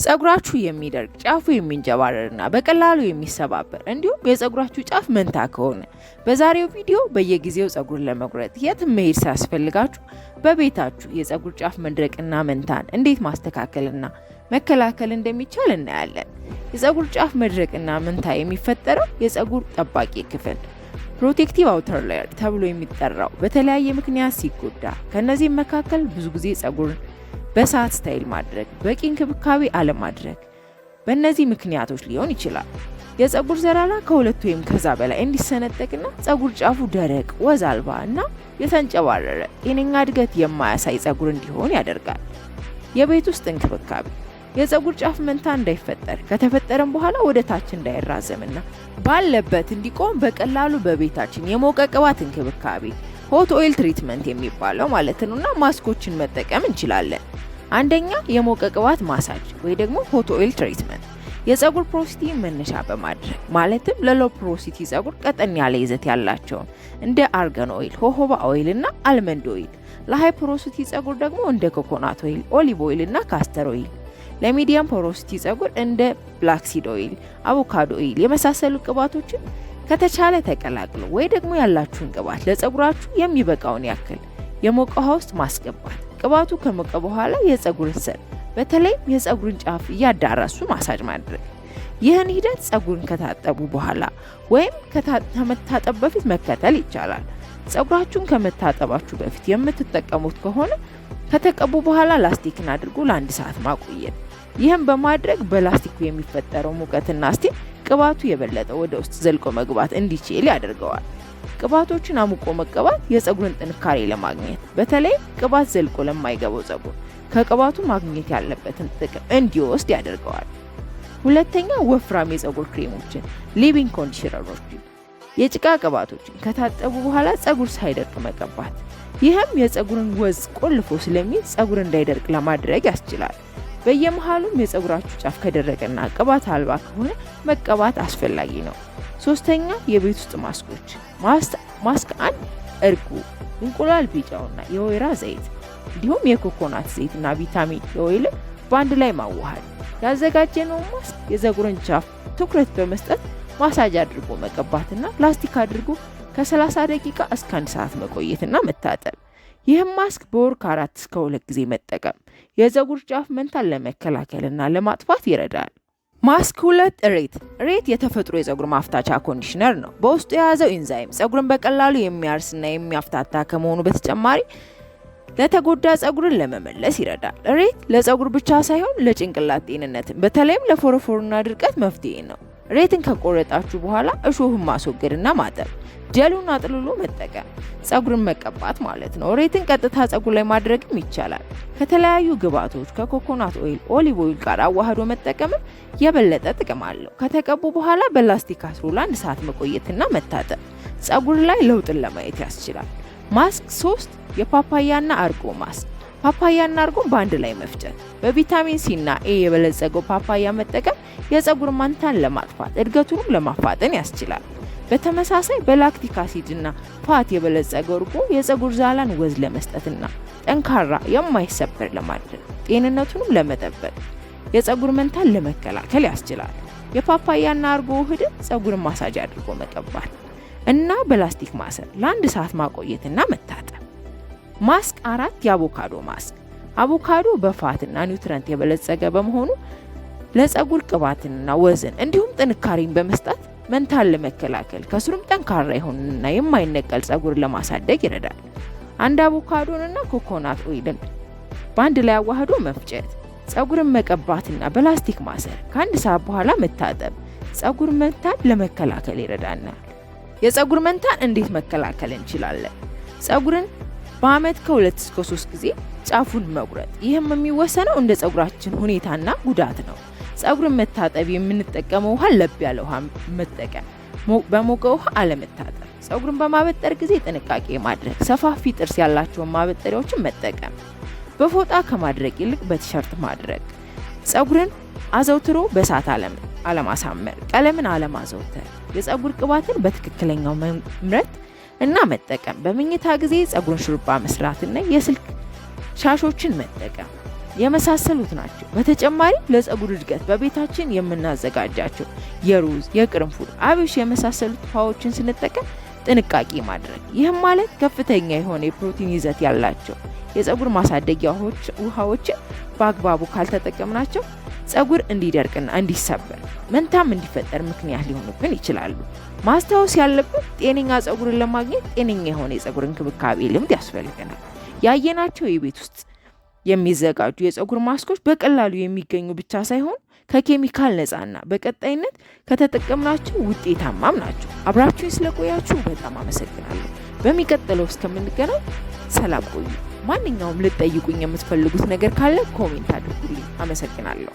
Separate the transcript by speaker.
Speaker 1: ጸጉራችሁ የሚደርቅ ጫፉ የሚንጀባረርና በቀላሉ የሚሰባበር እንዲሁም የጸጉራችሁ ጫፍ መንታ ከሆነ በዛሬው ቪዲዮ በየጊዜው ጸጉርን ለመቁረጥ የትም መሄድ ሳያስፈልጋችሁ በቤታችሁ የጸጉር ጫፍ መድረቅና መንታን እንዴት ማስተካከልና መከላከል እንደሚቻል እናያለን። የጸጉር ጫፍ መድረቅና መንታ የሚፈጠረው የጸጉር ጠባቂ ክፍል ፕሮቴክቲቭ አውተር ሌየር ተብሎ የሚጠራው በተለያየ ምክንያት ሲጎዳ፣ ከነዚህም መካከል ብዙ ጊዜ ጸጉርን በሰዓት ስታይል ማድረግ፣ በቂ እንክብካቤ አለማድረግ በእነዚህ ምክንያቶች ሊሆን ይችላል። የጸጉር ዘላላ ከሁለት ወይም ከዛ በላይ እንዲሰነጠቅና ጸጉር ጫፉ ደረቅ፣ ወዝ አልባ እና የተንጨባረረ ጤነኛ እድገት የማያሳይ ጸጉር እንዲሆን ያደርጋል። የቤት ውስጥ እንክብካቤ የጸጉር ጫፍ መንታ እንዳይፈጠር ከተፈጠረም በኋላ ወደ ታች እንዳይራዘምና ባለበት እንዲቆም በቀላሉ በቤታችን የሞቀ ቅባት እንክብካቤ ሆት ኦይል ትሪትመንት የሚባለው ማለት ነውና ማስኮችን መጠቀም እንችላለን። አንደኛ የሞቀ ቅባት ማሳጅ ወይ ደግሞ ሆት ኦይል ትሪትመንት የጸጉር ፖሮሲቲ መነሻ በማድረግ ማለትም ለሎ ፖሮሲቲ ጸጉር ቀጠን ያለ ይዘት ያላቸውን እንደ አርጋን ኦይል፣ ሆሆባ ኦይል እና አልመንድ ኦይል፣ ለሃይ ፖሮሲቲ ጸጉር ደግሞ እንደ ኮኮናት ኦይል፣ ኦሊቭ ኦይል እና ካስተር ኦይል፣ ለሚዲየም ፖሮሲቲ ጸጉር እንደ ብላክሲድ ኦይል፣ አቮካዶ ኦይል የመሳሰሉ ቅባቶችን ከተቻለ ተቀላቅሎ ወይ ደግሞ ያላችሁን ቅባት ለጸጉራችሁ የሚበቃውን ያክል የሞቀ ውሃ ውስጥ ማስገባት። ቅባቱ ከሞቀ በኋላ የጸጉርን ስር በተለይም የጸጉርን ጫፍ እያዳረሱ ማሳጅ ማድረግ። ይህን ሂደት ጸጉርን ከታጠቡ በኋላ ወይም ከመታጠብ በፊት መከተል ይቻላል። ጸጉራችሁን ከመታጠባችሁ በፊት የምትጠቀሙት ከሆነ ከተቀቡ በኋላ ላስቲክን አድርጎ ለ1 ሰዓት ማቆየት። ይህም በማድረግ በላስቲኩ የሚፈጠረው ሙቀትና ስቲም ቅባቱ የበለጠ ወደ ውስጥ ዘልቆ መግባት እንዲችል ያደርገዋል። ቅባቶችን አሙቆ መቀባት የጸጉርን ጥንካሬ ለማግኘት በተለይም ቅባት ዘልቆ ለማይገባው ጸጉር ከቅባቱ ማግኘት ያለበትን ጥቅም እንዲወስድ ያደርገዋል። ሁለተኛ ወፍራም የጸጉር ክሬሞችን ሊቪንግ ኮንዲሽነሮችን የጭቃ ቅባቶችን ከታጠቡ በኋላ ጸጉር ሳይደርቅ መቀባት። ይህም የጸጉርን ወዝ ቆልፎ ስለሚይዝ ጸጉር እንዳይደርቅ ለማድረግ ያስችላል። በየመሃሉም የጸጉራችሁ ጫፍ ከደረቀና ቅባት አልባ ከሆነ መቀባት አስፈላጊ ነው። ሶስተኛ የቤት ውስጥ ማስኮች ማስክ አንድ እርጎ፣ እንቁላል ቢጫውና የወይራ ዘይት እንዲሁም የኮኮናት ዘይትና ቪታሚን ኦይል በአንድ ላይ ማዋሃድ። ያዘጋጀነው ማስክ የጸጉርን ጫፍ ትኩረት በመስጠት ማሳጅ አድርጎ መቀባትና ላስቲክ አድርጎ ከ30 ደቂቃ እስከ 1 ሰዓት መቆየትና መታጠብ። ይህም ማስክ በወር ከ4 እስከ 2 ጊዜ መጠቀም የጸጉር ጫፍ መንታን ለመከላከልና ለማጥፋት ይረዳል። ማስክ 2 ሬት የተፈጥሮ የጸጉር ማፍታቻ ኮንዲሽነር ነው። በውስጡ የያዘው ኢንዛይም ጸጉርን በቀላሉ የሚያርስና የሚያፍታታ ከመሆኑ በተጨማሪ ለተጎዳ ጸጉርን ለመመለስ ይረዳል። ሬት ለጸጉር ብቻ ሳይሆን ለጭንቅላት ጤንነትን በተለይም ለፎረፎርና ድርቀት መፍትሄ ነው። ሬትን ከቆረጣችሁ በኋላ እሾህን ማስወገድና ማጠብ፣ ጀሉን አጥልሎ መጠቀም፣ ጸጉርን መቀባት ማለት ነው። ሬትን ቀጥታ ጸጉር ላይ ማድረግም ይቻላል። ከተለያዩ ግብዓቶች ከኮኮናት ኦይል፣ ኦሊቭ ኦይል ጋር አዋህዶ መጠቀምም የበለጠ ጥቅም አለው። ከተቀቡ በኋላ በላስቲክ አስሮ ለ1 ሰዓት መቆየትና መታጠብ ጸጉር ላይ ለውጥን ለማየት ያስችላል። ማስክ 3 የፓፓያና አርጎ ማስክ ፓፓያና አርጎን በአንድ ላይ መፍጨት። በቪታሚን ሲ እና ኤ የበለጸገው ፓፓያ መጠቀም የጸጉር ማንታን ለማጥፋት እድገቱንም ለማፋጠን ያስችላል። በተመሳሳይ በላክቲክ አሲድ እና ፋት የበለጸገው እርጎ የጸጉር ዛላን ወዝ ለመስጠትና ጠንካራ የማይሰበር ለማድረግ ጤንነቱንም ለመጠበቅ የጸጉር መንታን ለመከላከል ያስችላል። የፓፓያና አርጎ ውህድን ጸጉርን ማሳጅ አድርጎ መቀባት እና በላስቲክ ማሰር ለ1 ሰዓት ማቆየትና መታጠብ። ማስክ 4 የአቮካዶ ማስክ አቮካዶ በፋትና ኒውትረንት የበለጸገ በመሆኑ ለጸጉር ቅባትንና ወዝን እንዲሁም ጥንካሬን በመስጠት መንታን ለመከላከል ከስሩም ጠንካራ የሆነና የማይነቀል ጸጉር ለማሳደግ ይረዳል። አንድ አቮካዶንና ኮኮናት ኦይልን በአንድ ላይ አዋህዶ መፍጨት፣ ጸጉርን መቀባትና በላስቲክ ማሰር ከ1 ሰዓት በኋላ መታጠብ ጸጉር መንታን ለመከላከል ይረዳናል። የጸጉር መንታን እንዴት መከላከል እንችላለን? ጸጉርን በአመት ከ2 እስከ 3 ጊዜ ጫፉን መቁረጥ። ይህም የሚወሰነው እንደ ጸጉራችን ሁኔታና ጉዳት ነው። ጸጉርን መታጠብ የምንጠቀመው ውሃ ለብ ያለ ውሃ መጠቀም፣ በሞቀ ውሃ አለመታጠብ። ጸጉርን በማበጠር ጊዜ ጥንቃቄ ማድረግ፣ ሰፋፊ ጥርስ ያላቸውን ማበጠሪያዎችን መጠቀም፣ በፎጣ ከማድረግ ይልቅ በቲሸርት ማድረግ። ጸጉርን አዘውትሮ በሳት አለማሳመር፣ ቀለምን አለማዘውተር፣ የጸጉር ቅባትን በትክክለኛው መምረጥ እና መጠቀም፣ በመኝታ ጊዜ ጸጉርን ሹሩባ መስራትና የስልክ ሻሾችን መጠቀም። የመሳሰሉት ናቸው። በተጨማሪ ለፀጉር እድገት በቤታችን የምናዘጋጃቸው የሩዝ፣ የቅርንፉድ፣ አብሽ የመሳሰሉት ውሃዎችን ስንጠቀም ጥንቃቄ ማድረግ። ይህም ማለት ከፍተኛ የሆነ የፕሮቲን ይዘት ያላቸው የፀጉር ማሳደጊያ ውሃዎችን በአግባቡ ካልተጠቀምናቸው ፀጉር እንዲደርቅና እንዲሰበር መንታም እንዲፈጠር ምክንያት ሊሆኑብን ይችላሉ። ማስታወስ ያለብን ጤነኛ ፀጉርን ለማግኘት ጤነኛ የሆነ የፀጉር እንክብካቤ ልምድ ያስፈልገናል። ያየናቸው የቤት ውስጥ የሚዘጋጁ የፀጉር ማስኮች በቀላሉ የሚገኙ ብቻ ሳይሆን ከኬሚካል ነፃና በቀጣይነት ከተጠቀምናቸው ውጤታማም ናቸው። አብራችሁኝ ስለቆያችሁ በጣም አመሰግናለሁ። በሚቀጥለው እስከምንገናኝ ሰላም ቆዩ። ማንኛውም ልትጠይቁኝ የምትፈልጉት ነገር ካለ ኮሜንት አድርጉልኝ። አመሰግናለሁ።